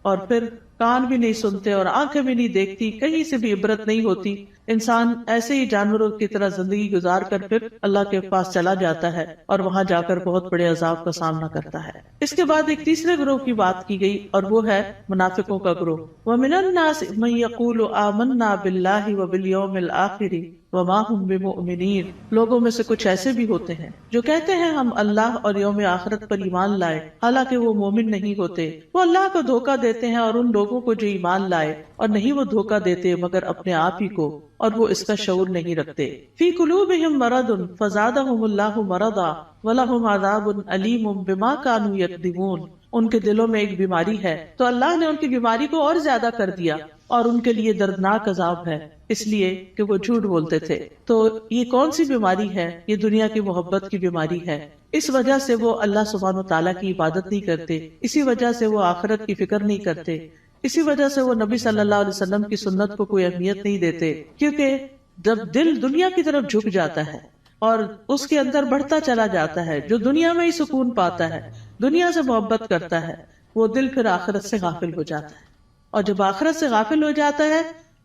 اور پھر کان بھی نہیں سنتے اور آنکھیں بھی نہیں دیکھتی، کہیں سے بھی عبرت نہیں ہوتی. انسان ایسے ہی جانوروں کی طرح زندگی گزار کر پھر اللہ کے پاس چلا جاتا ہے اور وہاں جا کر بہت بڑے عذاب کا سامنا کرتا ہے. اس کے بعد ایک تیسرے گروہ کی بات کی گئی اور وہ ہے منافقوں کا گروہ. وَمِنَ النَّاسِ مَن يَقُولُ آمَنَّا بِاللَّهِ وَبِالْيَوْمِ الْآخِرِ وَمَا هُمْ بِمُؤْمِنِينَ. لوگوں میں سے کچھ ایسے بھی ہوتے ہیں جو کہتے ہیں ہم اللہ اور یوم آخرت پر ایمان لائے، حالانکہ وہ مومن نہیں ہوتے. وہ اللہ کو دھوکہ دیتے ہیں اور ان لوگوں کو جو ایمان لائے، اور نہیں وہ دھوکہ دیتے مگر اپنے آپ ہی کو، اور وہ اس کا شعور نہیں رکھتے. فی قلوبہم مرض فزادہم اللہ مرضا ولہم عذاب علیم بما کانوا یکذبون. ان کے دلوں میں ایک بیماری ہے تو اللہ نے ان کی بیماری کو اور زیادہ کر دیا اور ان کے لیے دردناک عذاب ہے، اس لیے کہ وہ جھوٹ بولتے تھے. تو یہ کون سی بیماری ہے؟ یہ دنیا کی محبت کی بیماری ہے. اس وجہ سے وہ اللہ سبحانہ و تعالیٰ کی عبادت نہیں کرتے، اسی وجہ سے وہ آخرت کی فکر نہیں کرتے، اسی وجہ سے وہ نبی صلی اللہ علیہ وسلم کی سنت کو کوئی اہمیت نہیں دیتے. کیونکہ جب دل دنیا کی طرف جھک جاتا ہے اور اس کے اندر بڑھتا چلا جاتا ہے، جو دنیا میں ہی سکون پاتا ہے، دنیا سے محبت کرتا ہے، وہ دل پھر آخرت سے غافل ہو جاتا ہے. اور جب آخرت سے غافل ہو جاتا ہے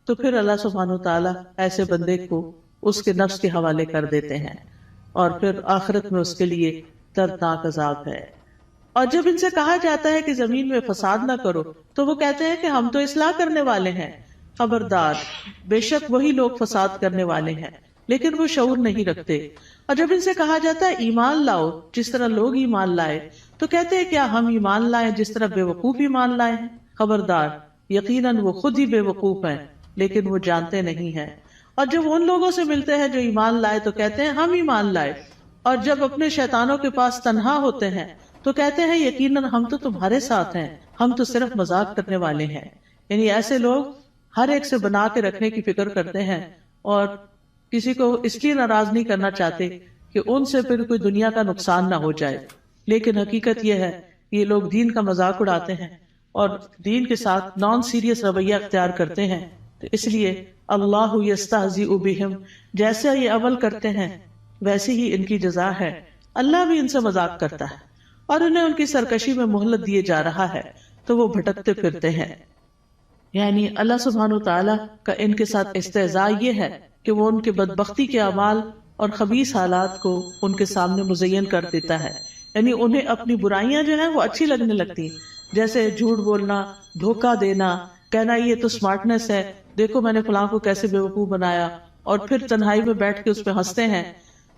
تو پھر اللہ سبحانہ و تعالیٰ ایسے بندے کو اس کے نفس کے حوالے کر دیتے ہیں اور پھر آخرت میں اس کے لیے دردناک عذاب ہے. اور جب ان سے کہا جاتا ہے کہ زمین میں فساد نہ کرو تو وہ کہتے ہیں کہ ہم تو اصلاح کرنے والے ہیں. خبردار، بے شک وہی لوگ فساد کرنے والے ہیں لیکن وہ شعور نہیں رکھتے. اور جب ان سے کہا جاتا ہے ایمان لاؤ جس طرح لوگ ایمان لائے، تو کہتے ہیں کیا ہم ایمان لائیں جس طرح بے وقوف ایمان لائے ہیں؟ خبردار، یقیناً وہ خود ہی بے وقوف ہیں لیکن وہ جانتے نہیں ہیں. اور جب ان لوگوں سے ملتے ہیں جو ایمان لائے تو کہتے ہیں ہم ایمان لائے، اور جب اپنے شیطانوں کے پاس تنہا ہوتے ہیں تو کہتے ہیں یقیناً ہم تو تمہارے ساتھ ہیں، ہم تو صرف مذاق کرنے والے ہیں. یعنی ایسے لوگ ہر ایک سے بنا کے رکھنے کی فکر کرتے ہیں اور کسی کو اس لیے ناراض نہیں کرنا چاہتے کہ ان سے پھر کوئی دنیا کا نقصان نہ ہو جائے. لیکن حقیقت یہ ہے کہ یہ لوگ دین کا مذاق اڑاتے ہیں اور دین کے ساتھ نان سیریس رویہ اختیار کرتے ہیں. تو اس لیے اللہ یستہزئ بہم، جیسے یہ عمل کرتے ہیں ویسے ہی ان کی جزا ہے. اللہ بھی ان سے مذاق کرتا ہے اور انہیں ان کی سرکشی میں مہلت دیے جا رہا ہے تو وہ بھٹکتے پھرتے ہیں. یعنی اللہ سبحانہ وتعالیٰ کا ان کے ساتھ استہزاء یہ ہے کہ وہ ان کے بدبختی کے اعمال اور خبیث حالات کو ان کے سامنے مزین کر دیتا ہے. یعنی انہیں اپنی برائیاں جو ہیں وہ اچھی لگنے لگتی ہیں، جیسے جھوٹ بولنا، دھوکہ دینا، کہنا یہ تو سمارٹنس ہے، دیکھو میں نے فلاں کو کیسے بیوقوف بنایا، اور پھر تنہائی میں بیٹھ کے اس پہ ہنستے ہیں.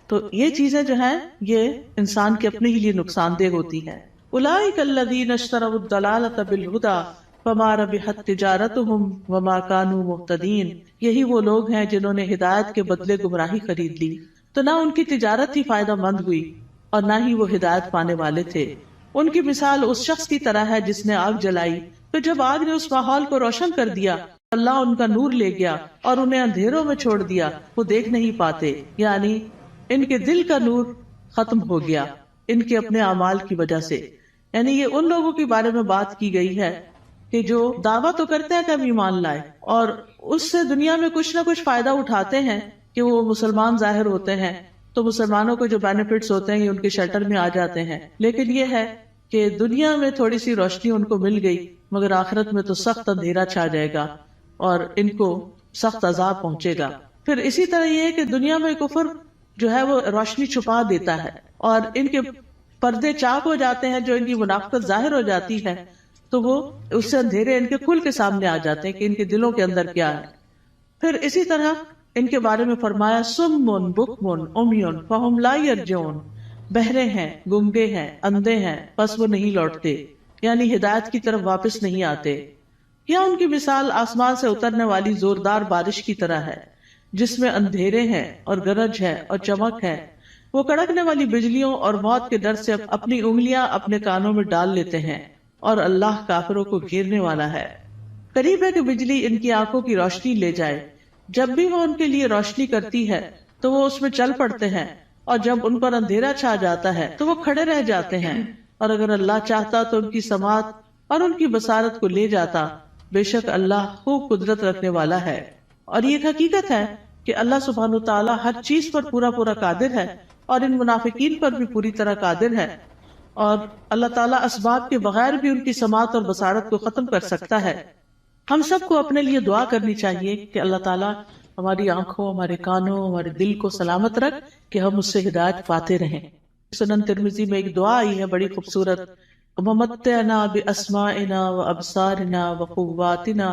تو یہ چیزیں جو ہیں یہ انسان کے اپنے ہی لیے نقصان دہ ہوتی ہیں. اولئک الذین اشتروا الضلالۃ بالہدی فما ربحت تجارتہم وما کانوا مہتدین. یہی وہ لوگ ہیں جنہوں نے ہدایت کے بدلے گمراہی خرید لی، تو نہ ان کی تجارت ہی فائدہ مند ہوئی اور نہ ہی وہ ہدایت پانے والے تھے. ان کی مثال اس شخص کی طرح ہے جس نے آگ جلائی، تو جب آگ نے اس ماحول کو روشن کر دیا اللہ ان کا نور لے گیا اور انہیں اندھیروں میں چھوڑ دیا، وہ دیکھ نہیں پاتے. یعنی ان کے دل کا نور ختم ہو گیا ان کے اپنے اعمال کی وجہ سے. یعنی یہ ان لوگوں کے بارے میں بات کی گئی ہے کہ جو دعویٰ تو کرتے ہیں کہ ہم ایمان لائے اور اس سے دنیا میں کچھ نہ کچھ فائدہ اٹھاتے ہیں کہ وہ مسلمان ظاہر ہوتے ہیں تو مسلمانوں کو جو بینیفٹس ہوتے ہیں یہ ان کے شٹر میں آ جاتے ہیں. لیکن یہ ہے کہ دنیا میں تھوڑی سی روشنی ان کو مل گئی مگر آخرت میں تو سخت اندھیرا چھا جائے گا اور ان کو سخت عذاب پہنچے گا. پھر اسی طرح یہ ہے کہ دنیا میں کفر جو ہے وہ روشنی چھپا دیتا ہے اور ان کے پردے چاک ہو جاتے ہیں، جو ان کی منافقت ظاہر ہو جاتی ہے تو وہ اس سے اندھیرے ان کے کھل کے سامنے آ جاتے ہیں کہ ان کے دلوں کے اندر کیا ہے. پھر اسی طرح ان کے بارے میں فرمایا سم بکم عمی فہم لا یرجعون، بہرے ہیں، گنگے ہیں، اندھے ہیں، پس وہ نہیں لوٹتے، یعنی ہدایت کی طرف واپس نہیں آتے. یا ان کی مثال آسمان سے اترنے والی زوردار بارش کی طرح ہے جس میں اندھیرے ہیں اور گرج ہے اور چمک ہے. وہ کڑکنے والی بجلیوں اور موت کے ڈر سے اپنی انگلیاں اپنے کانوں میں ڈال لیتے ہیں اور اللہ کافروں کو گھیرنے والا ہے. قریب ہے کہ بجلی ان کی آنکھوں کی روشنی لے جائے، جب بھی وہ ان کے لیے روشنی کرتی ہے تو وہ اس میں چل پڑتے ہیں، اور جب ان پر اندھیرا چھا جاتا ہے تو وہ کھڑے رہ جاتے ہیں. اور اگر اللہ چاہتا تو ان کی سماعت اور ان کی بصارت کو لے جاتا، بے شک اللہ خوب قدرت رکھنے والا ہے. اور یہ حقیقت ہے کہ اللہ سبحانہ تعالیٰ ہر چیز پر پورا قادر ہے اور ان منافقین پر بھی پوری طرح قادر ہے، اور اللہ تعالیٰ اسباب کے بغیر بھی ان کی سماعت اور بصارت کو ختم کر سکتا ہے. ہم سب کو اپنے لیے دعا کرنی چاہیے کہ اللہ تعالیٰ ہماری آنکھوں، ہمارے کانوں، ہمارے دل کو سلامت رکھ کہ ہم اس سے ہدایت پاتے رہیں. سنن ترمذی میں ایک دعا آئی ہے بڑی خوبصورت، وَمَتِّعْنَا بِأَسْمَاعِنَا وَأَبْصَارِنَا وَقُوَّاتِنَا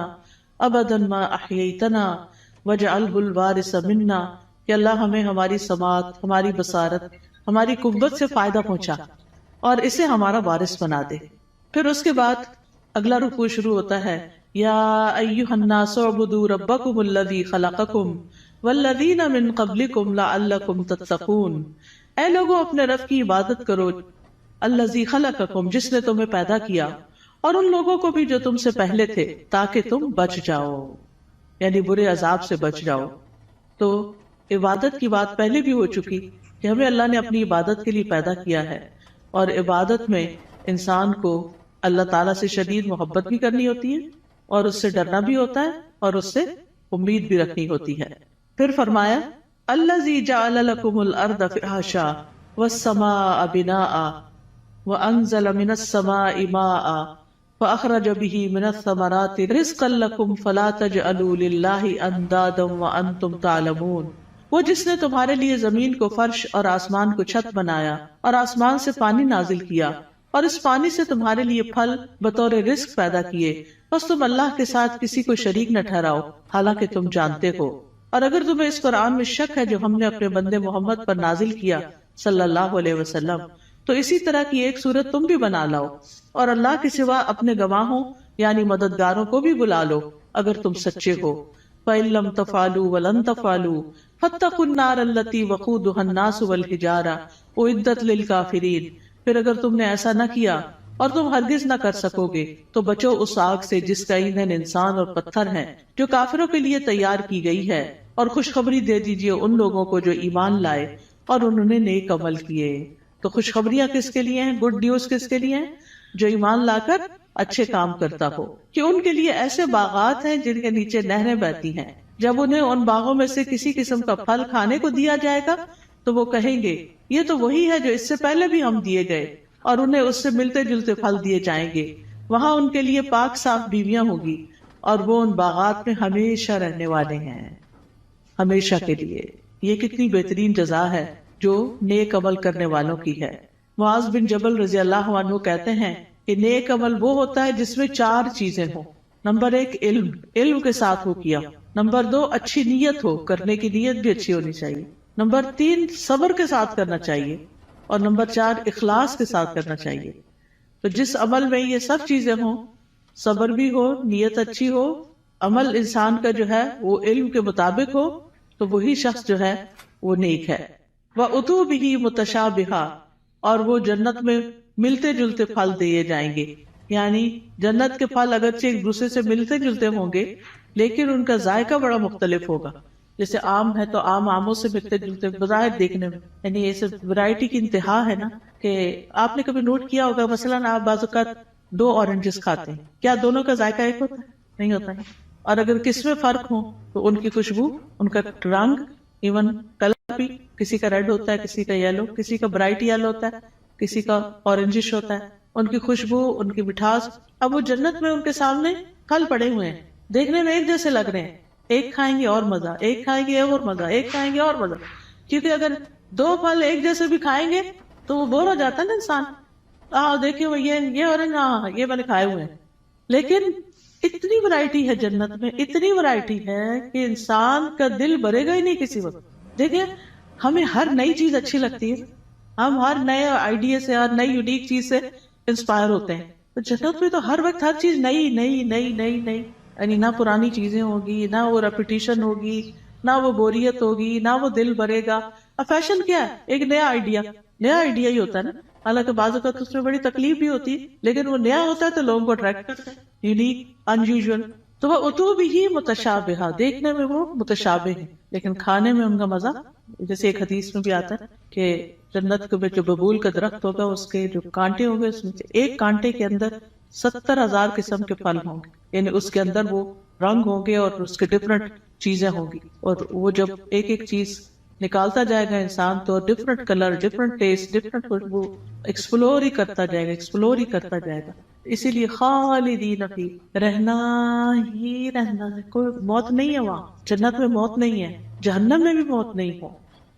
أَبَدًا مَا أَحْيَيْتَنَا وَاجْعَلْهُ الْوَارِثَ مِنَّا، کہ اللہ ہمیں ہماری سماعت، ہماری بصارت، ہماری قوت سے فائدہ پہنچا اور اسے ہمارا وارث بنا دے. پھر اس کے بعد اگلا رکوع شروع ہوتا ہے، یا ایھا الناس اعبدوا ربکم الذی خلقکم والذین من قبلکم لعلکم تتقون. اے لوگوں اپنے رب کی عبادت کرو، الذی خلقکم جس نے تمہیں پیدا کیا، اور ان لوگوں کو بھی جو تم سے پہلے تھے تاکہ تم بچ جاؤ، یعنی برے عذاب سے بچ جاؤ. تو عبادت کی بات پہلے بھی ہو چکی کہ ہمیں اللہ نے اپنی عبادت کے لیے پیدا کیا ہے، اور عبادت میں انسان کو اللہ تعالیٰ سے شدید محبت بھی کرنی ہوتی ہے اور اس سے ڈرنا بھی ہوتا ہے اور اس سے امید بھی رکھنی ہوتی ہے. پھر فرمایا الذی جعل لکم الارض فراشا والسماء بناء وانزل من السماء ماء فاخرج به من الثمرات رزقا لکم فلا تجعلوا للہ اندادا وانتم تعلمون. وہ جس نے تمہارے لیے زمین کو فرش اور آسمان کو چھت بنایا اور آسمان سے پانی نازل کیا اور اس پانی سے تمہارے لیے پھل بطور رزق پیدا کیے، بس تم اللہ کے ساتھ کسی کو شریک نہ ٹھہراؤ حالانکہ تم جانتے ہو. اور اگر تمہیں اس قرآن میں شک ہے جو ہم نے اپنے بندے محمد پر نازل کیا صلی اللہ علیہ وسلم، تو اسی طرح کی ایک صورت تم بھی بنا لاؤ، اور اللہ کے سوا اپنے گواہوں یعنی مددگاروں کو بھی بلا لو اگر تم سچے ہو۔ فَإِن لَّمْ تَفْعَلُوا وَلَن تَفْعَلُوا فَاتَّقُوا النَّارَ الَّتِي وَقُودُهَا النَّاسُ وَالْحِجَارَةُ أُعِدَّتْ لِلْكَافِرِينَ، پھر اگر تم نے ایسا نہ کیا اور تم ہرگز نہ کر سکو گے تو بچو اس آگ سے جس کا ایندھن انسان اور پتھر ہیں، جو کافروں کے لیے تیار کی گئی ہے، اور خوشخبری دے دیجئے ان لوگوں کو جو ایمان لائے اور انہوں نے نیک عمل کیے۔ تو خوشخبریاں کس کے لیے ہیں؟ گڈ نیوز کس کے لیے ہیں؟ جو ایمان لا کر اچھے کام کرتا ہو، کہ ان کے لیے ایسے باغات ہیں جن کے نیچے نہریں بہتی ہیں، جب انہیں ان باغوں میں سے کسی قسم کا پھل کھانے کو دیا جائے گا تو وہ کہیں گے یہ تو وہی ہے جو اس سے پہلے بھی ہم دیے گئے، اور انہیں اس سے ملتے جلتے پھل دیے جائیں گے۔ وہاں ان کے لیے پاک صاف بیویاں ہوگی، اور وہ ان باغات میں ہمیشہ رہنے والے ہیں، ہمیشہ کے لیے۔ یہ کتنی بہترین جزا ہے جو نیک عمل کرنے والوں کی ہے۔ معاذ بن جبل رضی اللہ عنہ کہتے ہیں کہ نیک عمل وہ ہوتا ہے جس میں 4 چیزیں ہوں۔ نمبر 1 علم، علم کے ساتھ ہو کیا۔ نمبر 2 اچھی نیت ہو، کرنے کی نیت بھی اچھی ہونی چاہیے۔ نمبر 3 صبر کے ساتھ کرنا چاہیے، اور نمبر 4 اخلاص کے ساتھ کرنا چاہیے۔ تو جس عمل میں یہ سب چیزیں ہوں، صبر بھی ہو، نیت اچھی ہو، عمل انسان کا جو ہے وہ علم کے مطابق ہو، تو وہی شخص جو ہے وہ نیک ہے۔ وَأُتُوا بِهِ مُتَشَابِهًا، اور وہ جنت میں ملتے جلتے پھل دیے جائیں گے، یعنی جنت کے پھل اگرچہ ایک دوسرے سے ملتے جلتے ہوں گے لیکن ان کا ذائقہ بڑا مختلف ہوگا۔ جیسے آم ہے تو آموں سے ملتے جلتے بظاہر دیکھنے میں، یعنی یہ سب ورائٹی کی انتہا ہے نا، کہ آپ نے کبھی نوٹ کیا ہوگا مثلاً آپ بعض اوقات 2 اورنجز کھاتے ہیں، کیا دونوں کا ذائقہ ایک ہوتا ہے؟ نہیں ہوتا ہے۔ اور اگر کس میں فرق ہو تو ان کی خوشبو، ان کا رنگ، ایون کلر بھی، کسی کا ریڈ ہوتا ہے، کسی کا یلو، کسی کا برائٹ یلو ہوتا ہے، کسی کا اورنجش ہوتا ہے، ان کی خوشبو، ان کی مٹھاس۔ اب وہ جنت میں ان کے سامنے پھل پڑے ہوئے ہیں، دیکھنے میں ایک جیسے لگ رہے ہیں، ایک کھائیں گے اور مزہ، ایک کھائیں گے اور مزہ، ایک کھائیں گے اور مزہ، کیونکہ اگر 2 پھل ایک جیسے بھی کھائیں گے تو وہ بور ہو جاتا ہے نا انسان۔ دیکھیں وہ یہ اورنج، ہاں یہ میں نے کھائے ہوئے ہیں، لیکن اتنی ورائٹی ہے جنت میں، اتنی ورائٹی ہے کہ انسان کا دل بھرے گا ہی نہیں کسی وقت۔ دیکھیں ہمیں ہر نئی چیز اچھی لگتی ہے، ہم ہر نئے آئیڈیا سے، ہر نئی یونیک چیز سے انسپائر ہوتے ہیں، تو جنت میں تو ہر وقت ہر چیز نئی نئی نئی نئی نئی، یعنی نہ پرانی چیزیں ہوگی، نہ وہ ریپیٹیشن ہوگی، نہ وہ بوریت ہوگی، نہ وہ دل بھرے گا۔ اب فیشن کیا ہے؟ ایک نیا آئیڈیا ہی ہوتا ہے نا، حالانکہ بعض اوقات اس میں بڑی تکلیف بھی ہوتی ہے، لیکن وہ نیا ہوتا ہے تو لوگوں کو اٹریکٹ کرتا ہے، یونیک، ان یوزول۔ تو وہ اتو بھی متشابہہ، دیکھنے میں وہ متشابہ ہیں لیکن کھانے میں ان کا مزہ، جیسے ایک حدیث میں بھی آتا ہے کہ جنت کے جو ببول کا درخت ہوگا اس کے جو کانٹے ہوں گے، اس میں سے ایک کانٹے کے اندر 70,000 قسم کے پھل ہوں گے، یعنی اس کے اندر وہ رنگ ہوں گے اور اس کے ڈفرنٹ چیزیں ہوں گی، اور وہ جب ایک ایک چیز نکالتا جائے گا انسان تو different colour, different test, different خوشبو، ایکسپلور ہی کرتا جائے گا۔ اسی لیے خالدین فی، رہنا ہی رہنا ہے، کوئی موت نہیں ہے وہاں، جنت میں موت نہیں ہے، جہنم میں بھی موت نہیں ہے۔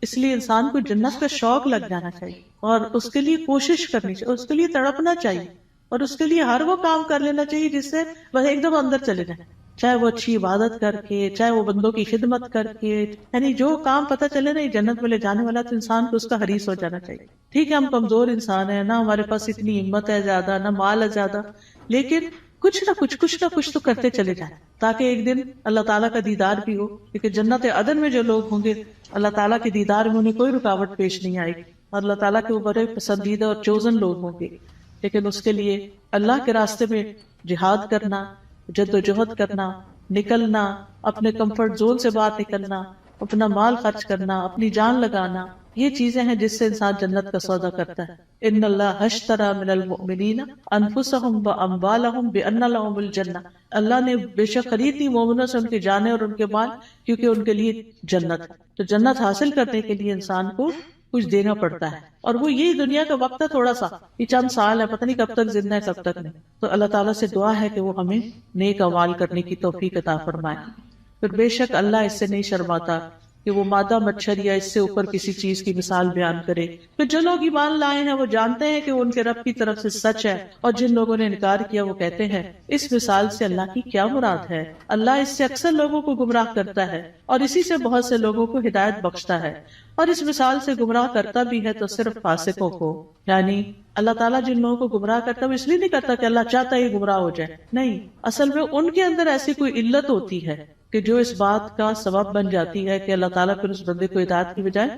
اس لیے انسان کو جنت کا شوق لگ جانا چاہیے اور اس کے لیے کوشش کرنی چاہیے، اس کے لیے تڑپنا چاہیے، اور اس کے لیے ہر وہ کام کر لینا چاہیے جس سے وہ ایک دم اندر چلے جائیں، چاہے وہ اچھی عبادت کر کے، چاہے وہ بندوں کی خدمت کر کے، یعنی جو کام پتہ چلے نا جنت میں لے جانے والا، تو انسان کو اس کا حریص ہو جانا چاہیے۔ ٹھیک ہے ہم کمزور انسان ہیں، نہ ہمارے پاس اتنی ہمت ہے زیادہ، نہ مال ہے زیادہ، لیکن کچھ نہ کچھ تو کرتے چلے جائیں تاکہ ایک دن اللہ تعالیٰ کا دیدار بھی ہو، کیونکہ جنت عدن میں جو لوگ ہوں گے اللہ تعالیٰ کے دیدار میں انہیں کوئی رکاوٹ پیش نہیں آئے گی، اور اللہ تعالیٰ کے وہ بڑے پسندیدہ اور چوزن لوگ ہوں گے۔ لیکن اس کے لیے اللہ کے راستے میں جہاد کرنا، جد و جہد کرنا، نکلنا، اپنے کمفرٹ زون سے باہر نکلنا، اپنا مال خرچ کرنا، اپنی جان لگانا، یہ چیزیں ہیں جس سے انسان جنت کا سودا کرتا ہے۔ ان اللہ اشتری من المؤمنین انفسهم واموالهم بان لهم الجنہ، اللہ نے بے شک خرید لی مومنوں سے ان کی جانیں اور ان کے مال، کیونکہ ان کے لیے جنت ہے۔ تو جنت حاصل کرنے کے لیے انسان کو کچھ دینا پڑتا ہے، اور وہ یہی دنیا کا وقت ہے، تھوڑا سا، یہ چند سال ہے، پتہ نہیں کب تک زندہ ہے کب تک نہیں۔ تو اللہ تعالیٰ سے دعا ہے کہ وہ ہمیں نیک اعمال کرنے کی توفیق عطا فرمائے۔ پھر بے شک اللہ اس سے نہیں شرماتا کہ وہ مادہ مچھر یا اس سے اوپر کسی چیز کی مثال بیان کرے. پھر جو لوگ ایمان لائے ہیں وہ جانتے ہیں کہ ان کے رب کی طرف سے سچ ہے، اور جن لوگوں نے انکار کیا وہ کہتے ہیں اس مثال سے اللہ کی کیا مراد ہے. اللہ اس سے اکثر لوگوں کو گمراہ کرتا ہے اور اسی سے بہت سے لوگوں کو ہدایت بخشتا ہے، اور اس مثال سے گمراہ کرتا بھی ہے تو صرف فاسقوں کو. یعنی اللہ تعالیٰ جن لوگوں کو گمراہ کرتا ہے وہ اس لیے نہیں کرتا کہ اللہ چاہتا ہے گمراہ ہو جائے، نہیں، اصل میں ان کے اندر ایسی کوئی علت ہوتی ہے کہ جو اس بات کا سبب بن جاتی ہے کہ اللہ تعالیٰ پھر اس بندے کو ہدایت کی بجائے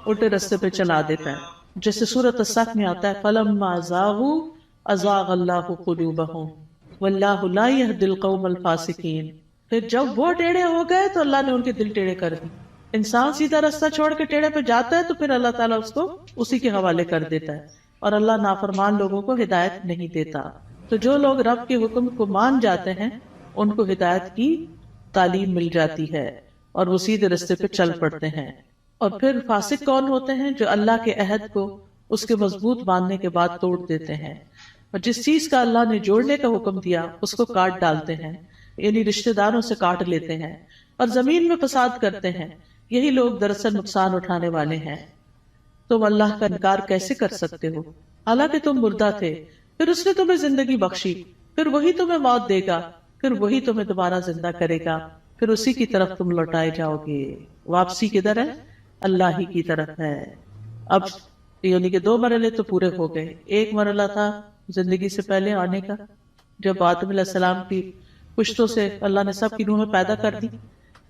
الٹے رستے پہ چلا دیتا ہے. جیسے سورۃ الصف میں آتا ہے فَلَمَّا زَاغُوا أَزَاغَ اللَّهُ قُلُوبَهُمْ وَاللَّهُ لَا يَهْدِي الْقَوْمَ الْفَاسِقِينَ. پھر جب وہ ٹیڑھے ہو گئے تو اللہ نے ان کے دل ٹیڑھے کر دی. انسان سیدھا رستہ چھوڑ کے ٹیڑھے پہ جاتا ہے تو پھر اللہ تعالیٰ اس کو اسی کے حوالے کر دیتا ہے، اور اللہ نافرمان لوگوں کو ہدایت نہیں دیتا. تو جو لوگ رب کے حکم کو مان جاتے ہیں ان کو ہدایت کی تعلیم مل جاتی ہے اور وہ سیدھے رستے پہ چل پڑتے ہیں. اور پھر فاسق کون ہوتے ہیں؟ جو اللہ کے عہد کو اس کے مضبوط باندھنے کے بعد توڑ دیتے ہیں، اور جس چیز کا اللہ نے جوڑنے کا حکم دیا اس کو کاٹ ڈالتے ہیں، یعنی رشتہ داروں سے کاٹ لیتے ہیں اور زمین میں فساد کرتے ہیں. یہی لوگ دراصل نقصان اٹھانے والے ہیں. تم اللہ کا انکار کیسے کر سکتے ہو حالانکہ تم مردہ تھے، پھر اس نے تمہیں زندگی بخشی، پھر وہی تمہیں موت دے گا، پھر وہی تمہیں دوبارہ زندہ کرے گا، پھر اسی کی طرف تم لوٹائے جاؤ گے. واپسی کدھر ہے؟ اللہ ہی کی طرف ہے. اب یعنی کہ 2 مرحلے تو پورے ہو گئے. ایک مرحلہ تھا زندگی سے پہلے آنے کا، جب آدم علیہ السلام کی پشتوں سے اللہ نے سب کی روحیں پیدا کر دی.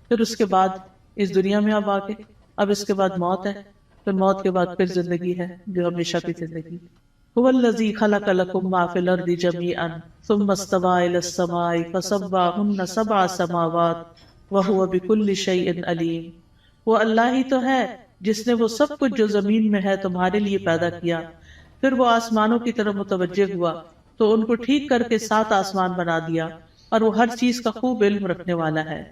پھر اس کے بعد اس دنیا میں اب آگے، اب اس کے بعد موت ہے، پھر موت کے بعد پھر زندگی ہے جو ہمیشہ کی زندگی. هو الذی خلق لکم ما فی الارض جمیعا ثم استوى الی السماء فسواہن 7 سماوات وہو بکل شیء علیم. وہ اللہ ہی تو ہے جس نے وہ سب کچھ جو زمین میں ہے تمہارے لیے پیدا کیا، پھر وہ آسمانوں کی طرف متوجہ ہوا تو ان کو ٹھیک کر کے 7 آسمان بنا دیا، اور وہ ہر چیز کا خوب علم رکھنے والا ہے.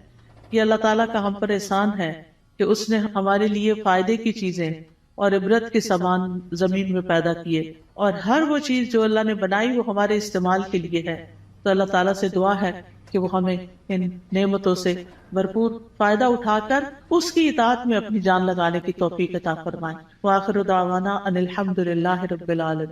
یہ اللہ تعالیٰ کا ہم پر احسان ہے کہ اس نے ہمارے لیے فائدے کی چیزیں اور عبرت کے سامان زمین میں پیدا کیے، اور ہر وہ چیز جو اللہ نے بنائی وہ ہمارے استعمال کے لیے ہے. تو اللہ تعالیٰ سے دعا ہے کہ وہ ہمیں ان نعمتوں سے بھرپور فائدہ اٹھا کر اس کی اطاعت میں اپنی جان لگانے کی توفیق عطا فرمائے. وآخر دعوانا ان الحمد للہ رب العالمین.